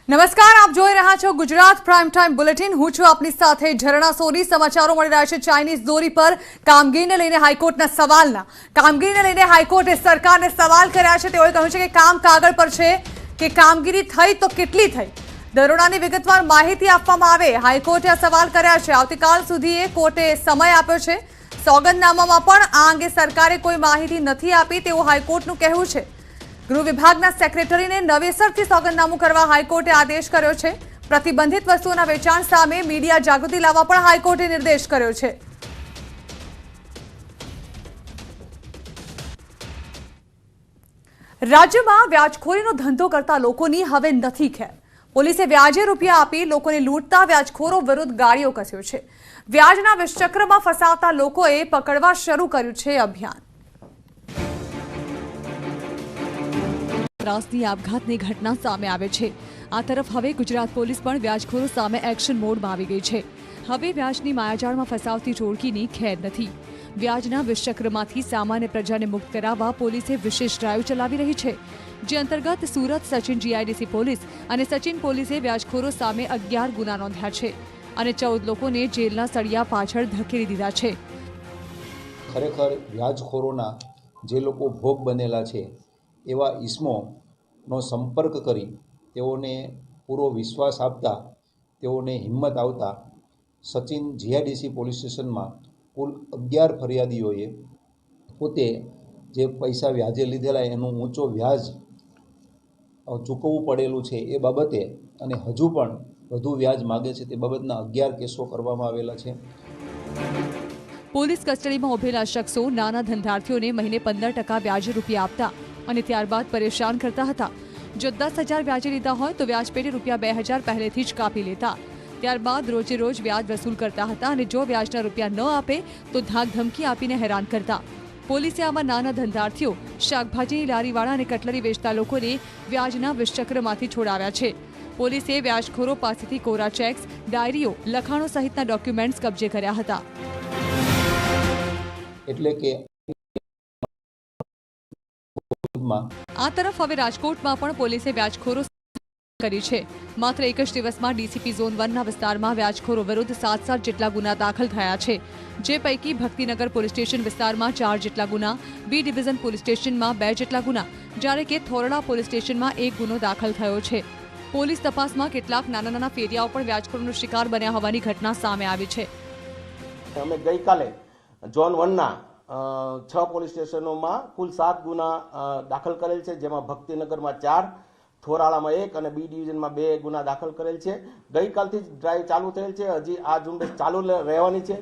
નમસ્કાર, આપ જોઈ રહ્યા છો ગુજરાત પ્રાઇમ ટાઈમ બુલેટિન। હું છું આપની સાથે ઝરણા સોની। સમાચારો મળી રહ્યા છે ચાઇનીઝ દોરી પર કામગીરીને લઈને હાઈકોર્ટના સવાલના। કામગીરીને લઈને હાઈકોર્ટે સરકારને સવાલ કર્યા છે। તેઓએ કહ્યું છે કે કામ કાગળ પર છે કે કામગીરી થઈ તો કેટલી થઈ, દરોડાની વિગતવાર માહિતી આપવામાં આવે। હાઈકોર્ટે આ સવાલ કર્યા છે। આવતીકાલ સુધી કોર્ટે સમય આપ્યો છે। સોગંદનામામાં પણ આ અંગે સરકારે કોઈ માહિતી નથી આપી તેવું હાઈકોર્ટનું કહેવું છે। ગૃહ વિભાગના સેક્રેટરીને નવેસરથી સોગંદનામું કરવા હાઈકોર્ટે આદેશ કર્યો છે। પ્રતિબંધિત વસ્તુઓના વેચાણ સામે મીડિયા જાગૃતિ લાવવા પણ હાઈકોર્ટે નિર્દેશ કર્યો છે। રાજ્યમાં વ્યાજખોરીનો ધંધો કરતા લોકોની હવે નથી ખેર। પોલીસે વ્યાજે રૂપિયા આપી લોકોને લૂંટતા વ્યાજખોરો વિરુદ્ધ ગાળીઓ કસ્યો છે। વ્યાજના વિષચક્રમાં ફસાવતા લોકોએ પકડવા શરૂ કર્યું છે અભિયાન। ત્રાસદી આપઘાતની ઘટના સામે આવે છે। આ તરફ હવે ગુજરાત પોલીસ પણ વ્યાજખોરો સામે એક્શન મોડમાં આવી ગઈ છે। હવે વ્યાજની માયાજાળમાં ફસાવતી ટોળકીની ખેર નથી। વ્યાજના વિષચક્રમાંથી સામાન્ય પ્રજાને મુક્ત કરાવવા પોલીસે વિશેષ ડ્રાઈવ ચલાવી રહી છે, જે અંતર્ગત સુરત સચિન જીઆઈડીસી પોલીસ અને સચિન પોલીસે વ્યાજખોરો સામે 11 ગુના નોંધ્યા છે અને 14 લોકોને જેલના સળિયા પાછળ ધકેલી દીધા છે। ખરેખર વ્યાજખોરોના જે લોકો ભોગ બનેલા છે એવા ઈસમોનો સંપર્ક કરી તેઓને પૂરો વિશ્વાસ આપતા તેઓને હિંમત આવતા સચિન જીઆઈડીસી પોલીસ સ્ટેશનમાં કુલ 11 ફરિયાદીઓએ પોતે જે પૈસા વ્યાજે લીધેલા એનું ઊંચો વ્યાજ ચૂકવવું પડેલું છે એ બાબતે અને હજુ પણ વધુ વ્યાજ માગે છે તે બાબતના 11 કેસો કરવામાં આવેલા છે। પોલીસ કસ્ટડીમાં ઉભેલા શખ્સો નાના ધંધાર્થીઓને મહિને 15% વ્યાજે રૂપિયા આપતા અને ત્યારબાદ પરેશાન કરતા હતા। જો 10,000 વ્યાજે લીધા હોય તો વ્યાજ પેટે રૂપિયા 2,000 પહેલેથી જ કાપી લેતા। ત્યારબાદ રોજે રોજ વ્યાજ વસૂલ કરતા હતા અને જો વ્યાજના રૂપિયા ન આપે તો ધાક ધમકી આપીને હેરાન કરતા। પોલીસે આમાં નાના ધંધાર્થીઓ, શાકભાજીની લારીવાળા અને કટલરી વેચતા લોકોને વ્યાજના વિષચક્રમાંથી છોડાવ્યા છે। પોલીસે વ્યાજખોરો પાસેથી કોરા ચેક્સ, ડાયરીઓ, લખાણો સહિતના ડોક્યુમેન્ટ્સ કબજે કર્યા હતા। એટલે કે આ તરફ હવે રાજકોટમાં પણ પોલીસે વ્યાજખોરો કરી છે। માત્ર એક જ દિવસમાં ડીસીપી ઝોન 1ના વિસ્તારમાં વ્યાજખોરો વિરુદ્ધ 7 જેટલા ગુના દાખલ થયા છે, જે પૈકી ભક્તિનગર પોલીસ સ્ટેશન વિસ્તારમાં 4 જેટલા ગુના, બી ડિવિઝન પોલીસ સ્ટેશનમાં 2 જેટલા ગુના, જ્યારે કે થોરડા પોલીસ સ્ટેશનમાં 1 ગુનો દાખલ થયો છે। પોલીસ તપાસમાં કેટલાક નાના ફેરિયાઓ પણ વ્યાજખોરોનો શિકાર બન્યા હોવાની ઘટના સામે આવી છે। અમે ગઈકાલે ઝોન 1ના 6 પોલીસ સ્ટેશનોમાં કુલ 7 ગુના દાખલ કરેલ છે, જેમાં ભક્તિનગરમાં 4, થોરાળામાં 1 અને બી ડિવિઝનમાં 2 ગુના દાખલ કરેલ છે। ગઈકાલથી જ ડ્રાઈવ ચાલુ થયેલ છે, હજી આ ઝુંબેશ ચાલુ રહેવાની છે।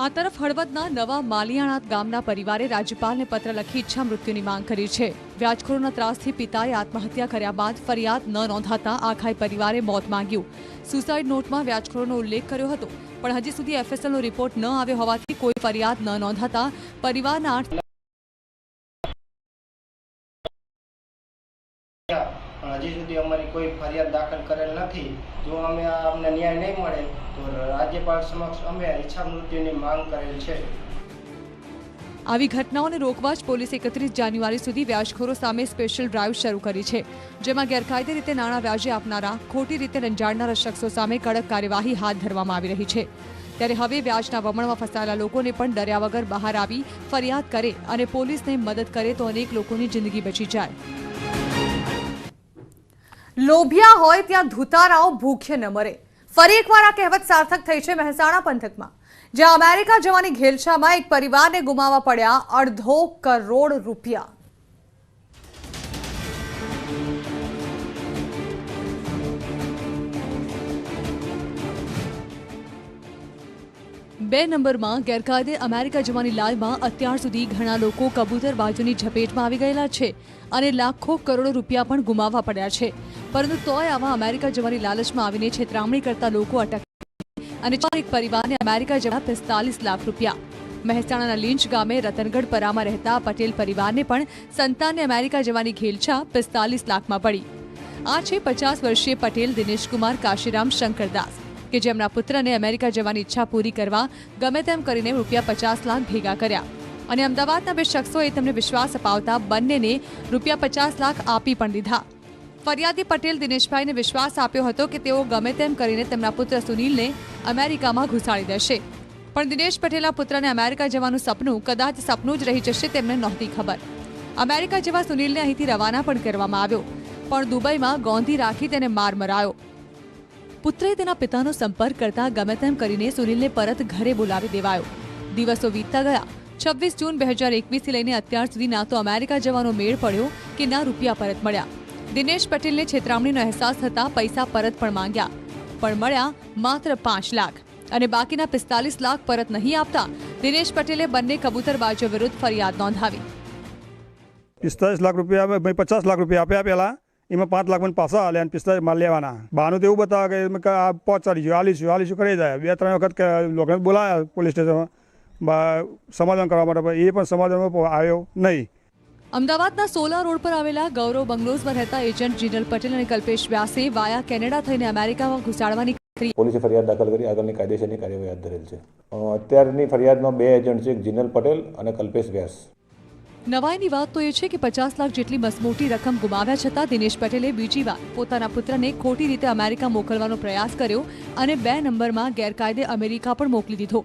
આ તરફ હળવદના નવા માલિયાણા ગામના પરિવારે રાજ્યપાલને પત્ર લખી ઈચ્છા મૃત્યુની માંગ કરી છે। વ્યાજખોરોના ત્રાસથી પિતાએ આત્મહત્યા કર્યા બાદ ફરિયાદ ન નોંધાતા આખાય પરિવારે મોત માંગ્યું। સુસાઇડ નોટમાં વ્યાજખોરોનો ઉલ્લેખ કર્યો હતો, પણ હજી સુધી એફએસએલનો રિપોર્ટ ન આવ્યો હોવાથી કોઈ ફરિયાદ ન નોંધાતા પરિવારના 8 હજી સુધી અમારી કોઈ ફરિયાદ દાખલ કરેલ નથી। જો અમને ન્યાય નહીં મળે તો રાજ્યપાલ સમક્ષ અમે ઈચ્છા મૃત્યુની માંગ કરેલ છે। આવી ઘટનાઓને રોકવા જ પોલીસે 31 જાન્યુઆરી સુધી વ્યાજખોરો સામે સ્પેશિયલ ડ્રાઈવ શરૂ કરી છે, જેમાં ગેરકાયદે રીતે નાણાં વ્યાજે આપનારા, ખોટી રીતે રંજાડનારા શખ્સો સામે કડક કાર્યવાહી હાથ ધરવામાં આવી રહી છે। ત્યારે હવે વ્યાજના વમણમાં ફસાયેલા લોકોને પણ ડર્યા વગર બહાર આવી ફરિયાદ કરે અને પોલીસને મદદ કરે તો અનેક લોકોની જિંદગી બચી જાય। લોભિયા હોય ત્યાં ધુતારાઓ ભૂખ્ય ન મરે। ફરી એકવાર આ કહેવત સાર્થક થઈ છે મહેસાણા પંથકમાં, જ્યાં અમેરિકા જવાની ઘેલછામાં એક પરિવારને ગુમાવવા પડ્યા 2.5 કરોડ રૂપિયા। બે નંબરમાં ગેરકાયદે અમેરિકા જવાની લાલમાં અત્યાર સુધી ઘણા લોકો કબૂતરબાજોની ઝપેટમાં આવી ગયેલા છે અને લાખો કરોડો રૂપિયા પણ ગુમાવવા પડ્યા છે, પરંતુ તોય આવા અમેરિકા જવાની લાલચમાં આવીને છેતરામણી કરતા લોકો અટક અને એક પરિવારને અમેરિકા જવા 45 લાખ રૂપિયા। મહેસાણાના લીંચ ગામે રતનગઢ પરામાં રહેતા પટેલ પરિવારને પણ સંતાનને અમેરિકા જવાની ઘેલછા 45 લાખમાં પડી। આ છે 50 વર્ષીય પટેલ દિનેશકુમાર કાશીરામ શંકરદાસ, કે જેમના પુત્રને અમેરિકા જવાની ઈચ્છા પૂરી કરવા ગમે તેમ કરીને રૂપિયા 50 લાખ ભેગા કર્યા અને અમદાવાદના બે શખ્સોએ તેમને વિશ્વાસ અપાવતા બંનેને રૂપિયા 50 લાખ આપી પણ દીધા। ફરિયાદી પટેલ દિનેશભાઈને વિશ્વાસ આપ્યો હતો કે તેઓ ગમે તેમ કરીને તેમના પુત્ર સુનિલને અમેરિકામાં ઘુસાડી દેશે, પણ દિનેશ પટેલના પુત્રને અમેરિકા જવાનું સપનું કદાચ સપનું જ રહી જશે તેમને નહોતી ખબર. અમેરિકા જેવા સુનિલને અહીંથી રવાના પણ કરવામાં આવ્યો, પણ દુબઈમાં ગોંધી રાખી તેને માર મરાયો. પુત્રએ તેના પિતાનો સંપર્ક કરતા ગમે તેમ કરીને સુનિલને પરત ઘરે બોલાવી દેવાયો. દિવસો વીતતા ગયા. 26 જૂન 2021 લઈને અત્યાર સુધી ના તો અમેરિકા જવાનો મેળ પડ્યો કે ના રૂપિયા પરત મળ્યા. દિનેશ પટેલને છેતરામણીનો અહેસાસ થતા પૈસા પરત પણ માંગ્યા, પણ મળ્યા માત્ર 5 લાખ અને બાકીના 45 લાખ પરત નહીં આપતા દિનેશ પટેલે બંને કબૂતરબાજો વિરુદ્ધ ફરિયાદ નોંધાવી. 45 લાખ રૂપિયા 50 લાખ રૂપિયા આપ્યા પહેલાં, એમાં 5 લાખ મને પાછા આલ્યા અને 45 માં લેવાના. બહાનું તો એવું બતાવે કે આ પહોંચાડીશું આલીશું કરી જાય. 2-3 વખત લોકોને બોલાયા પોલીસ સ્ટેશનમાં સમાધાન કરવા માટે, એ પણ સમાધાનમાં આવ્યો નહીં. અમદાવાદના સોલા રોડ પર આવેલા ગૌરવ બંગલોઝમાં રહેતા એજન્ટ જીનલ પટેલ અને કલ્પેશ વ્યાસે વાયા કેનેડા થઈને અમેરિકામાં ઘુસાડવાની પોલીસે ફરિયાદ દાખલ કરી આગળની કાયદેસરની કાર્યવાહી હાથ ધરેલ છે. અત્યારની ફરિયાદમાં 2 એજન્ટ છે, જીનલ પટેલ અને કલ્પેશ વ્યાસ. નવાઈની વાત તો એ છે કે 50 લાખ જેટલી મસમોટી રકમ ગુમાવ્યા છતાં દિનેશ પટેલે બીજી વાર પોતાના પુત્રને ખોટી રીતે અમેરિકા મોકલવાનો પ્રયાસ કર્યો અને 2 નંબરમાં ગેરકાયદે અમેરિકા પણ મોકલી દીધો.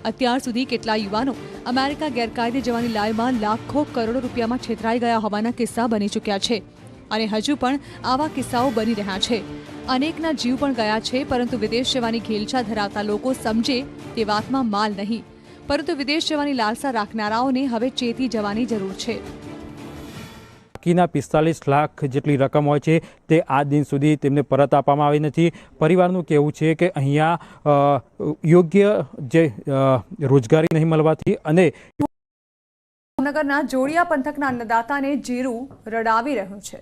અત્યાર સુધી કેટલા યુવાનો અમેરિકા ગેરકાયદે જવાની લાલમાં લાખો કરોડો રૂપિયામાં છેતરાઈ ગયા હોવાના કિસ્સા બની ચૂક્યા છે અને હજુ પણ આવા કિસ્સાઓ બની રહ્યા છે. અનેકના જીવ પણ ગયા છે, પરંતુ વિદેશ જવાની ઘેલછા ધરાવતા લોકો સમજે તે વાતમાં માલ નહીં, પરંતુ વિદેશ જવાની લાલસા રાખનારાઓને હવે ચેતી જવાની જરૂર છે. બાકીના 45 લાખ જેટલી રકમ હોય છે તે આજ દિન સુધી તેમને પરત આપવામાં આવી નથી. પરિવારનું કહેવું છે કે અહીંયા યોગ્ય જે રોજગારી નહીં મળવાથી અને જામનગરના જોડિયા પંથકના અન્નદાતાને જીરું રડાવી રહ્યું છે.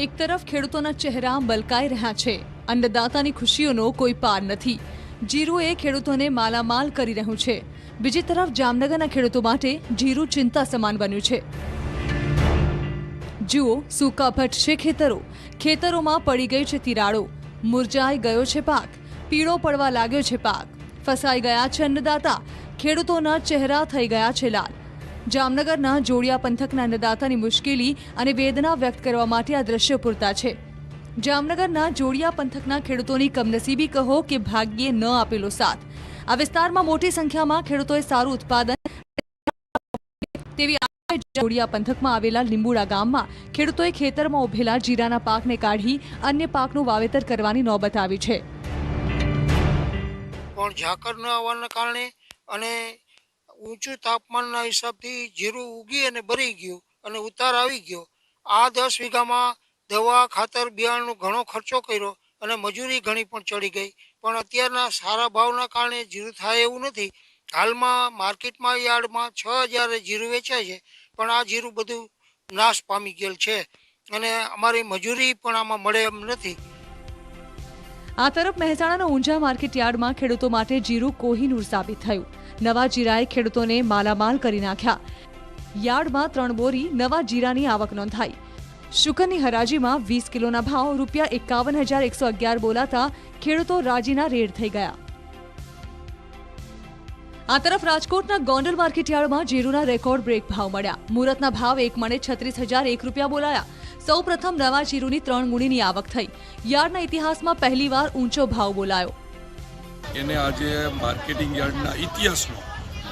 એક તરફ ખેડૂતોના ચહેરા બલકાઈ રહ્યા છે, અન્નદાતાની ખુશીઓનો કોઈ પાર નથી. જીરું એ ખેડૂતોને માલામાલ કરી રહ્યું છે. બીજી તરફ જામનગરના ખેડૂતો માટે જીરું ચિંતા સમાન બન્યું છે. જુઓ, સૂકા ભટ્ટ છે ખેતરો, ખેતરોમાં પડી ગઈ છે તિરાડો, મુરઝાઈ ગયો છે પાક, પીળો પડવા લાગ્યો છે પાક, ફસાઈ ગયા છે અન્નદાતા, ખેડૂતોના ચહેરા થઈ ગયા છે લાલ. જામનગરના જોડિયા પંથકના અન્નદાતાની મુશ્કેલી અને વેદના વ્યક્ત કરવા માટે આ દ્રશ્યો પૂરતા છે. જામનગરના જોડિયા પંથકના ખેડૂતોની કમનસીબી કહો કે ભાગ્યે ન આપેલો સાથ. આ વિસ્તારમાં મોટી સંખ્યામાં ખેડૂતોએ સારું ઉત્પાદન તેવી જોડિયા પંથકમાં આવેલા લીંબુડા ગામમાં ખેડૂતોએ ખેતરમાં ઉભેલા જીરાના પાકને કાઢી અન્ય પાકનું વાવેતર કરવાની નોબત આવી છે. પણ ઝાકર ન આવવાના કારણે અને ઊંચું તાપમાનના હિસાબથી જીરું ઉગી અને ભરી ગયું અને ઉતાર આવી ગયો. આ 10 વીઘામાં દવા, ખાતર, બિયારણનો ઘણો ખર્ચો કર્યો અને મજૂરી ઘણી પણ ચડી ગઈ. પણ અત્યારના સારા ભાવના કારણે જીરું થાય એવું નથી. હાલમાં માર્કેટમાં યાર્ડમાં 6000 જીરું વેચાય છે, પણ આ જીરું બધું નાશ પામી ગયેલ છે અને અમારી મજૂરી પણ આમાં મળે એમ નથી. આ તરફ મહેસાણાના ઊંઝા માર્કેટ યાર્ડમાં ખેડૂતો માટે જીરું કોહિનૂર સાબિત થયું. નવા જીરાએ ખેડૂતોને માલામાલ કરી નાખ્યા. યાર્ડમાં 3 બોરી નવા જીરાની આવક નોંધાઈ. શુકરની હરાજીમાં 20 કિલોના ભાવ ₹51,111 બોલાતા ખેડૂતો રાજીના રેડ થઈ ગયા. આ તરફ રાજકોટના ગોંડલ માર્કેટ યાર્ડમાં જીરુના રેકોર્ડ બ્રેક ભાવ મળ્યા. મુહૂર્તના ભાવ એક મણે ₹36,001 બોલાયા. સૌ પ્રથમ નવા જીરુની 3 ગુણીની આવક થઈ. યાર્ડના ઇતિહાસમાં પહેલીવાર ઊંચો ભાવ બોલાયો. એને આજે માર્કેટિંગ યાર્ડના ઇતિહાસનો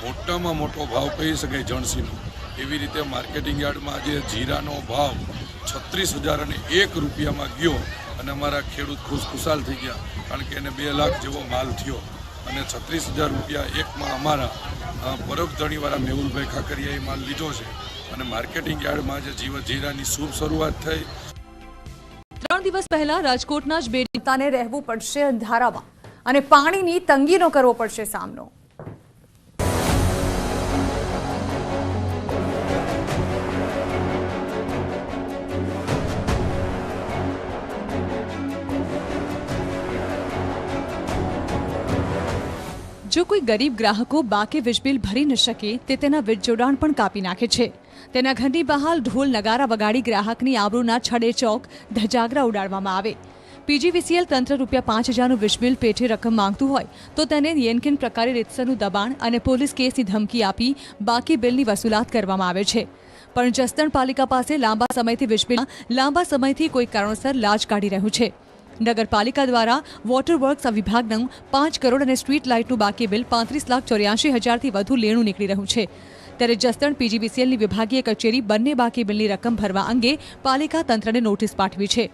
મોટામાં મોટો ભાવ કહી શકાય જણસીનો. એવી રીતે માર્કેટિંગ યાર્ડમાં આજે જીરાનો ભાવ ₹36,001 ગયો અને અમારા ખેડૂત ખુશખુશાલ થઈ ગયા, કારણ કે એને 2 લાખ જેવો માલ થયો અને ₹36,000 એકમાં અમારા પરોક્ષ ધણીવાળા મેહુલભાઈ ખાકરિયાએ માલ લીધો છે અને માર્કેટિંગ યાર્ડમાં આજે જીરાની શુભ શરૂઆત થઈ. 3 દિવસ પહેલા રાજકોટના જ બેડતાને રહેવું પડશે અંધારામાં અને પાણીની તંગીનો કરવો પડશે સામનો. જો કોઈ ગરીબ ગ્રાહકો બાકે વીજ બિલ ભરી ન શકે તે તેના વીજ જોડાણ પણ કાપી નાખે છે. તેના ઘરની બહાર ઢોલ નગારા વગાડી ગ્રાહકની આબરૂના છડે ચોક ધજાગરા ઉડાડવામાં આવે. પીજીવીસીએલ તંત્ર ₹5,000નું વીજ બિલ પેટે રકમ માંગતું હોય તો તેને યેનકેન પ્રકારે રીતસરનું દબાણ અને પોલીસ કેસની ધમકી આપી બાકી બિલની વસૂલાત કરવામાં આવે છે. પણ જસદણ પાલિકા પાસે લાંબા સમયથી કોઈ કારણોસર લાજ કાઢી રહ્યું છે. નગરપાલિકા દ્વારા વોટર વર્ક્સ વિભાગનું 5 કરોડ અને સ્ટ્રીટ લાઇટનું બાકી બિલ 35,84,000થી વધુ લેણું નીકળી રહ્યું છે. ત્યારે જસદણ પીજીવીસીએલની વિભાગીય કચેરી બંને બાકી બિલની રકમ ભરવા અંગે પાલિકા તંત્રને નોટિસ પાઠવી છે.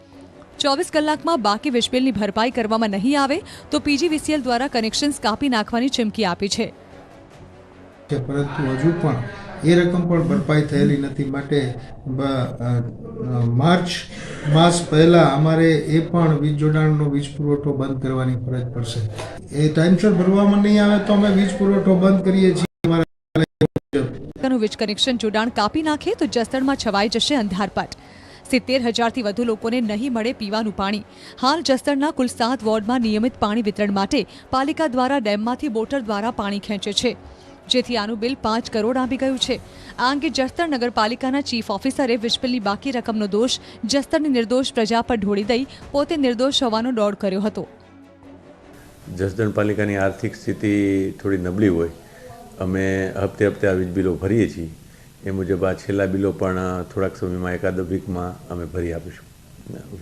24 કલાકમાં બાકી વીજ બિલની ભરપાઈ કરવામાં નહીં આવે તો પીજીવીસીએલ દ્વારા કનેક્શન્સ કાપી નાખવાની ચીમકી આપી છે. પરંતુ હજુ પણ એ રકમ પણ ભરપાઈ થયેલી નથી. માટે માર્ચ માસ પહેલા અમારે એ પણ વીજ જોડાણનો વીજ પુરવઠો બંધ કરવાની ફરજ પડશે. એ ટાઈમસર ભરવામાં નહીં આવે તો અમે વીજ પુરવઠો બંધ કરીએ છીએ. વીજ કનેક્શન જોડાણ કાપી નાખે તો જસદણમાં છવાઈ જશે અંધારપટ. 70,000થી વધુ લોકોને નહીં મળે પીવાનું પાણી. હાલ જસદણના કુલ 7 વોર્ડમાં નિયમિત પાણી વિતરણ માટે પાલિકા દ્વારા ડેમમાંથી બોટર દ્વારા પાણી ખેંચે છે, જેથી આનું બિલ 5 કરોડ આવી ગયું છે. આ અંગે જસદણ નગરપાલિકાના ચીફ ઓફિસરે વીજ બિલની બાકી રકમનો દોષ જસદણની નિર્દોષ પ્રજા પર ઢોળી દઈ પોતે નિર્દોષ હોવાનો દોડ કર્યો હતો. જસદણ પાલિકાની આર્થિક સ્થિતિ થોડી નબળી હોય, અમે હપ્તે આ વીજ બિલો ભરીએ છીએ. એ મુજબ આ છેલ્લા બિલો પણ થોડાક સમયમાં એકાદ વીકમાં અમે ભરી આપીશું.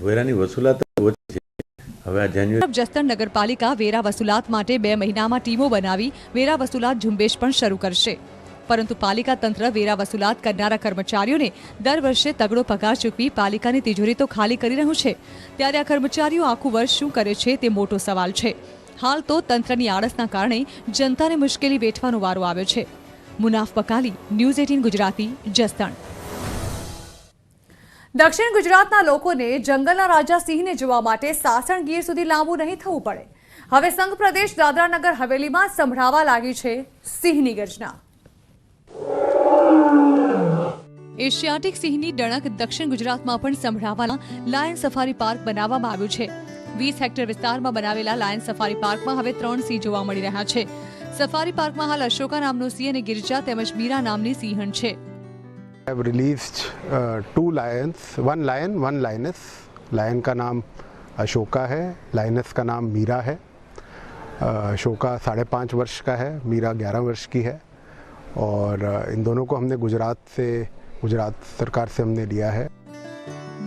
વેરાની વસૂલાત ઓછી છે. હવે આ જાન્યુઆરી જસદણ નગરપાલિકા વેરા વસૂલાત માટે 2 મહિનામાં ટીમો બનાવી વેરા વસૂલાત ઝુંબેશ પણ શરૂ કરશે. પરંતુ પાલિકા તંત્ર વેરા વસૂલાત કરનારા કર્મચારીઓને દર વર્ષે તગડો પગાર ચૂકવી પાલિકાની તિજોરી તો ખાલી કરી રહ્યું છે. ત્યારે આ કર્મચારીઓ આખું વર્ષ શું કરે છે તે મોટો સવાલ છે. હાલ તો તંત્રની આળસના કારણે જનતાને મુશ્કેલી વેઠવાનો વારો આવ્યો છે. મુનાફ બકાલી, ન્યૂઝ 18 ગુજરાતી, જસદણ. દક્ષિણ ગુજરાતના લોકોને જંગલના રાજા સિંહને જોવા માટે સાસણ ગીર સુધી લાંબુ નહીં થવું પડે. હવે સંઘ પ્રદેશ દાદરા નગર હવેલીમાં સંભળાવા લાગી છે સિંહની ગર્જના. એશિયાટિક સિંહની ડણક દક્ષિણ ગુજરાતમાં પણ સંભળાવાના લાયન સફારી પાર્ક બનાવવામાં આવ્યું છે. 20 હેક્ટર વિસ્તારમાં બનાવેલા લાયન સફારી પાર્કમાં હવે 3 સિંહ જોવા મળી રહ્યા છે. સફારી પાર્કમાં હાલ અશોકા નામનો સિંહ અને ગિરજા તેમજ મીરા નામની સિંહણ છે. I have released 2 lions, 1 lion, 1 lioness. Lion का नाम अशोका है, लायनस का नाम मीरा है. अशोका 5.5 वर्ष का है, मीरा 11 वर्ष की है. और इन दोनों को हमने गुजरात सरकार से हमने लिया है.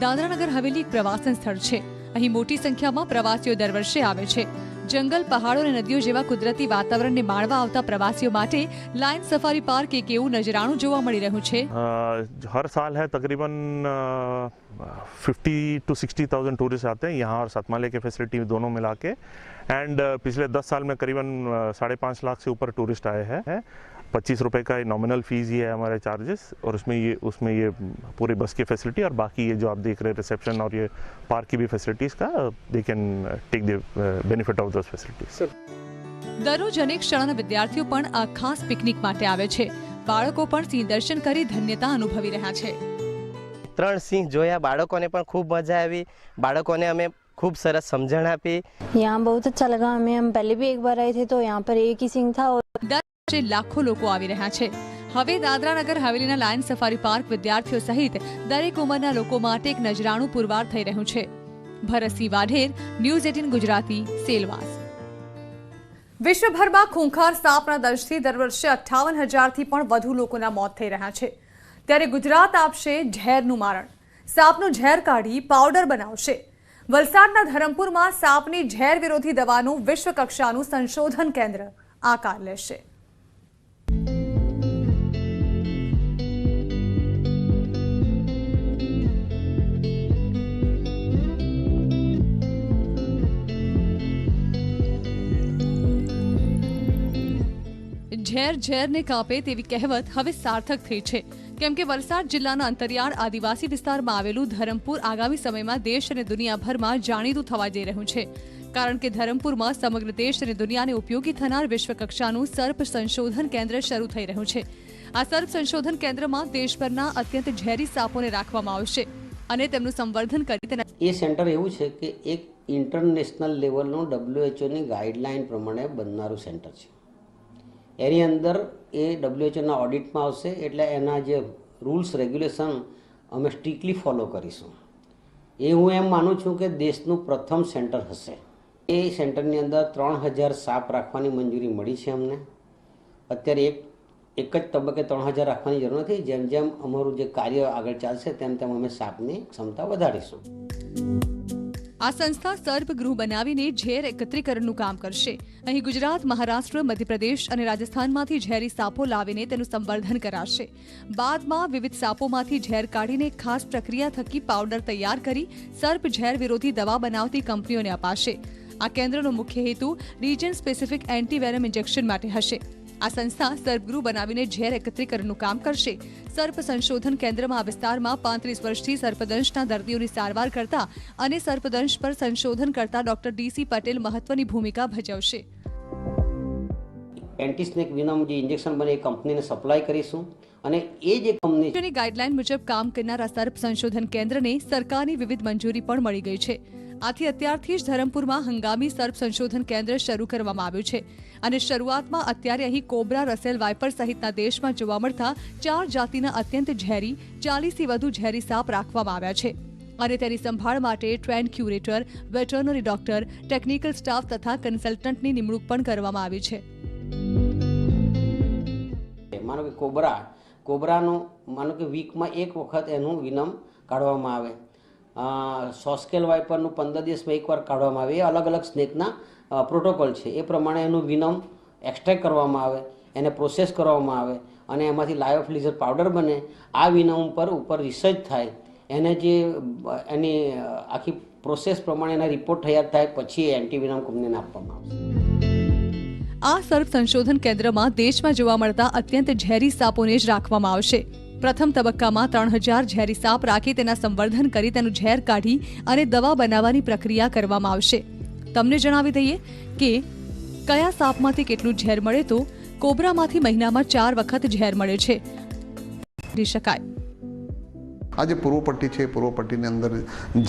દાદરા નગર હવેલી એક પ્રવાસન સ્થળ છે. અહીં મોટી સંખ્યામાં પ્રવાસીઓ દર વર્ષે આવે છે. જંગલ, પહાડો અને નદીઓ જેવા કુદરતી વાતાવરણને માણવા આવતા પ્રવાસીઓ માટે લાયન સફારી પાર્ક એક એવું નજરાણું જોવા મળી રહ્યું છે. हर साल है तकरीबन 50 to 60,000 टूरिस्ट आते हैं यहाँ और सतमाले के फैसिलिटी दोनों मिला के. एंड पिछले 10 साल में करीबन 5.5 लाख से ऊपर टूरिस्ट आए हैं. 25 रुपए का नॉमिनल फीस ही है हमारे चार्जेस. और उसमें ये पूरी बस की फैसिलिटी और बाकी ये जो आप देख रहे हैं रिसेप्शन और ये पार्क की भी फैसिलिटीज़ का they can take the benefit of those facilities. દરરોજ અનેક શાળાના વિદ્યાર્થીઓ પણ આ ખાસ પિકનિક માટે આવે છે. બાળકો પણ સિંહ દર્શન કરી ધન્યતા અનુભવી રહ્યા છે. 3 સિંહ જોયા, બાળકોને પણ ખૂબ મજા આવી. બાળકોને અમે खूब सरस समझण आपी. यहाँ बहुत अच्छा लगा हमें. हम पहले भी एक बार आए थे तो यहाँ पर एक ही सिंह था. लाखों लोग આવી રહ્યા છે. હવે Dadra Nagar હવેલીના lion safari park વિદ્યાર્થીઓ સહિત દરેક ઉંમરના લોકો માટે એક નજરાણું પુરવાર થઈ રહ્યું છે. ભરતસિંહ વાઢેર, ન્યૂઝ 18 ગુજરાતી, સેલવાસ. વિશ્વભરમાં ખૂંખાર સાપના દંશથી દર વર્ષે 58,000થી પણ વધુ લોકોના મોત થઈ રહ્યા છે. ત્યારે ગુજરાત આપશે ઝેરનું મારણ. સાપનું ઝેર કાઢી પાવડર બનાવશે. વલસાડના ધરમપુરમાં સાપની ઝેર વિરોધી દવાનું વિશ્વ કક્ષાનું સંશોધન કેન્દ્ર આકાર લેશે. ઝેરને કાપે તેવી કહેવત હવે સાર્થક થઈ છે. કેમ કે વલસાડ જિલ્લાના અંતરિયાળ આદિવાસી વિસ્તારમાં આવેલું ધરમપુર આગામી સમયમાં દેશ અને દુનિયાભરમાં જાણીતું થવા જઈ રહ્યું છે. કારણ કે ધરમપુરમાં સમગ્ર દેશ અને દુનિયાને ઉપયોગી થનાર વિશ્વકક્ષાનું સર્પ સંશોધન કેન્દ્ર શરૂ થઈ રહ્યું છે. આ સર્પ સંશોધન કેન્દ્રમાં દેશભરના અત્યંત ઝેરી સાપોને રાખવામાં આવશે અને તેમનું સંવર્ધન કરી તેના એ સેન્ટર એવું છે કે એક ઇન્ટરનેશનલ લેવલનું WHOની ગાઈડલાઈન પ્રમાણે બનનારું સેન્ટર છે. એની અંદર એ WHOના ઓડિટમાં આવશે એટલે એના જે રૂલ્સ રેગ્યુલેશન અમે સ્ટ્રિક્ટલી ફોલો કરીશું. એ હું એમ માનું છું કે દેશનું પ્રથમ સેન્ટર હશે. એ સેન્ટરની અંદર 3000 સાપ રાખવાની મંજૂરી મળી છે અમને. અત્યારે એક જ તબક્કે 3000 રાખવાની જરૂર નથી. જેમ જેમ અમારું જે કાર્ય આગળ ચાલશે તેમ તેમ અમે સાપની ક્ષમતા વધારીશું. આ સંસ્થા સર્પગૃહ બનાવીને ઝેર એકત્રીકરણનું કામ કરશે. અહીં ગુજરાત, મહારાષ્ટ્ર, મધ્યપ્રદેશ અને રાજસ્થાનમાંથી ઝેરી સાપો લાવીને તેનું સંવર્ધન કરાશે. બાદમાં વિવિધ સાપોમાંથી ઝેર કાઢીને ખાસ પ્રક્રિયા થકી પાવડર તૈયાર કરી સર્પ ઝેર વિરોધી દવા બનાવતી કંપનીઓને અપાશે. આ કેન્દ્રનો મુખ્ય હેતુ રીજન સ્પેસિફિક એન્ટીવેનમ ઇન્જેક્શન માટે હશે. આ સંસ્થા સર્પગૃહ બનાવીને ઝેર એકત્રીકરણનું કામ કરશે. સર્પ સંશોધન કેન્દ્રમાં આ વિસ્તારમાં 35 વર્ષથી સર્પદંશના દર્દીઓની સારવાર કરતા અને સર્પદંશ પર સંશોધન કરતા ડોક્ટર ડીસી પટેલ મહત્વની ભૂમિકા ભજવશે. એન્ટીસ્નેક વિનમ જે ઇન્જેક્શન બને એ કંપનીને સપ્લાય કરીશું અને એ જે કંપની ગાઈડલાઈન મુજબ કામ કરનારા સર્પ સંશોધન કેન્દ્રને સરકારની વિવિધ મંજૂરી પણ મળી ગઈ છે. આથી અત્યારથી જ ધરમપુરમાં હંગામી સર્પ સંશોધન કેન્દ્ર શરૂ કરવામાં આવ્યું છે અને શરૂઆતમાં અત્યારે અહીં કોબ્રા, રસેલ વાઇપર સહિતના દેશમાં જોવા મળતા 4 જાતિના અત્યંત ઝેરી 40થી વધુ ઝેરી સાપ રાખવામાં આવ્યા છે અને તેની સંભાળ માટે trend curator, veterinary doctor, technical staff તથા કન્સલ્ટન્ટની નિમણૂક પણ કરવામાં આવી છે. માનો કે કોબરાનો માનો કે વીકમાં એક વખત એનું વિનમ કાઢવામાં આવે. સોસ્કેલ વાઇપરનું 15 દિવસમાં એકવાર કાઢવામાં આવે. એ અલગ અલગ સ્નેકના પ્રોટોકોલ છે. એ પ્રમાણે એનું વિનમ એક્સટ્રેક્ટ કરવામાં આવે, એને પ્રોસેસ કરવામાં આવે અને એમાંથી લાયોફિલિઝર પાવડર બને. આ વિનમ ઉપર રિસર્ચ થાય, એને જે એની આખી પ્રોસેસ પ્રમાણે એના રિપોર્ટ તૈયાર થાય પછી એન્ટીવિનમ કંપનીને આપવામાં આવશે. આ સર્પ સંશોધન કેન્દ્રમાં દેશમાં જોવા મળતા અત્યંત ઝેરી સાપોને જ રાખવામાં આવશે. પ્રથમ તબક્કામાં 3000 ઝેરી સાપ રાખી તેના સંવર્ધન કરી તેનું ઝેર કાઢી અને દવા બનાવવાની પ્રક્રિયા કરવામાં આવશે. તમને જણાવી દઈએ કે કયા સાપમાંથી કેટલું ઝેર મળે તો કોબરામાંથી મહિનામાં 4 વખત ઝેર મળે છે. શકાય આ જે પૂર્વ પટ્ટી છે, પૂર્વ પટ્ટીની અંદર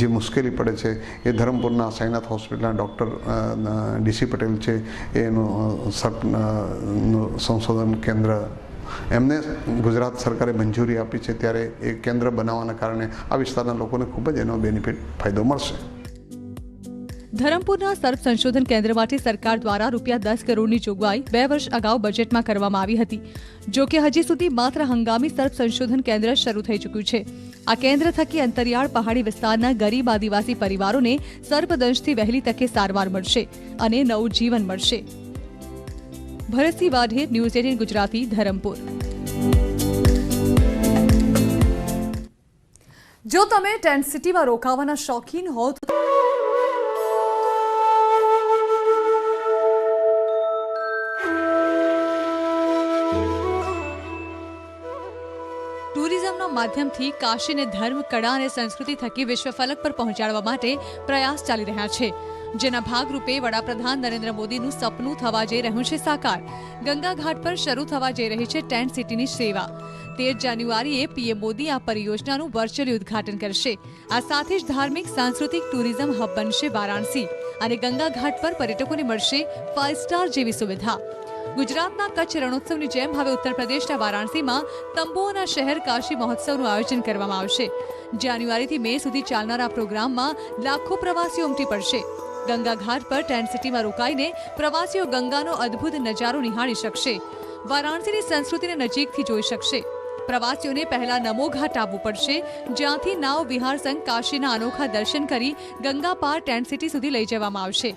જે મુશ્કેલી પડે છે એ ધરમપુરના સાઈનાથ હોસ્પિટલના ડૉક્ટર ડીસી પટેલ છે, એનું સર્પ સંશોધન કેન્દ્ર એમને ગુજરાત સરકારે મંજૂરી આપી છે. ત્યારે એ કેન્દ્ર બનાવવાના કારણે આ વિસ્તારના લોકોને ખૂબ જ એનો ફાયદો મળશે. ધરમપુરના સર્પ સંશોધન કેન્દ્ર માટે સરકાર દ્વારા ₹10 કરોડની જોગવાઈ 2 વર્ષ અગાઉ બજેટમાં કરવામાં આવી હતી. જો કે હજી સુધી માત્ર હંગામી સર્પ સંશોધન કેન્દ્ર શરૂ થઈ ચૂક્યું છે. આ કેન્દ્ર થકી અંતરિયાળ પહાડી વિસ્તારના ગરીબ આદિવાસી પરિવારોને સર્પદંશથી વહેલી તકે સારવાર મળશે અને નવું જીવન મળશે. ભરતસિંહ વાઢેર, ન્યૂઝ 18 ગુજરાતી, ધરમપુર. જો તમે ટેન્ટ સિટીમાં રોકાવાના શોખીન હો તો ટુરિઝમના માધ્યમથી કાશીને ધર્મ, કળા અને સંસ્કૃતિ થકી વિશ્વ ફલક પર પહોંચાડવા માટે પ્રયાસ ચાલી રહ્યા છે. જેના ભાગરૂપે વડાપ્રધાન નરેન્દ્ર મોદીનું સપનું થવા જઈ રહ્યું છે સાકાર. ગંગા ઘાટ પર શરૂ થવા જઈ રહી છે ટેન્ટ સિટીની સેવા. 13 જાન્યુઆરીએ પીએમ મોદી આ પરિયોજનાનું વર્ચ્યુઅલી ઉદ્ઘાટન કરશે. આ સાથે જ ધાર્મિક, સાંસ્કૃતિક ટુરિઝમ હબ બનશે વારાણસી અને ગંગા ઘાટ પર પર્યટકોને મળશે 5 સ્ટાર જેવી સુવિધા. ગુજરાતના કચ્છ રણોત્સવની જેમ હવે ઉત્તર પ્રદેશના વારાણસીમાં તંબુઓના શહેર કાશી મહોત્સવનું આયોજન કરવામાં આવશે. જાન્યુઆરીથી મે સુધી ચાલનારા આ પ્રોગ્રામમાં લાખો પ્રવાસીઓ ઉમટી પડશે. ગંગા ઘાટ પર ટેન્ટ સિટીમાં રોકાઈને પ્રવાસીઓ ગંગાનો અદ્ભુત નજારો નિહાળી શકશે. વારાણસીની સંસ્કૃતિને નજીકથી જોઈ શકશે. પ્રવાસીઓને પહેલા નમો ઘાટ આવવું પડશે, જ્યાંથી નાવ વિહાર સંઘ કાશીના અનોખા દર્શન કરી ગંગા પાર ટેન્ટ સિટી સુધી લઈ જવામાં આવશે.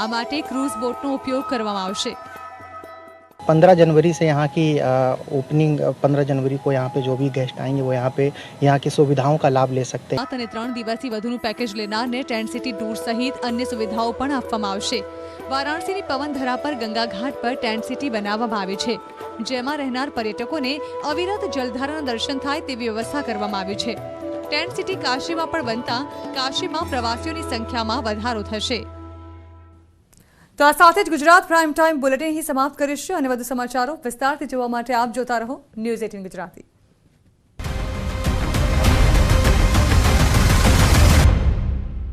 આ માટે ક્રૂઝ બોટનો ઉપયોગ કરવામાં આવશે. 15 जनवरी से यहाँ की ओपनिंग 15 जनवरी को यहाँ पे जो भी गेस्ट आएंगे वो यहाँ पे यहाँ की सुविधाओं का लाभ ले सकते हैं. અને 3 દિવસથી વધુનું પેકેજ લેનારને ટેન્ટ સિટી ટૂર સહિત અન્ય સુવિધાઓ પણ આપવામાં આવશે. વારાણસીની પવનધરા પર ગંગા ઘાટ પર ટેન્ટ સિટી બનાવવામાં આવી છે, જેમાં રહેનાર પર્યટકોને અવિરત જલધારાના દર્શન થાય તેવી વ્યવસ્થા કરવામાં આવી છે. ટેન્ટ સિટી કાશીમાં પણ બનતા કાશીમાં પ્રવાસીઓની સંખ્યામાં વધારો થશે. તો આ સાથે જ ગુજરાત પ્રાઇમ ટાઈમ બુલેટિન અહીં સમાપ્ત કરીશું અને વધુ સમાચારો વિસ્તારથી જોવા માટે આપ જોતા રહો ન્યૂઝ 18 ગુજરાતી.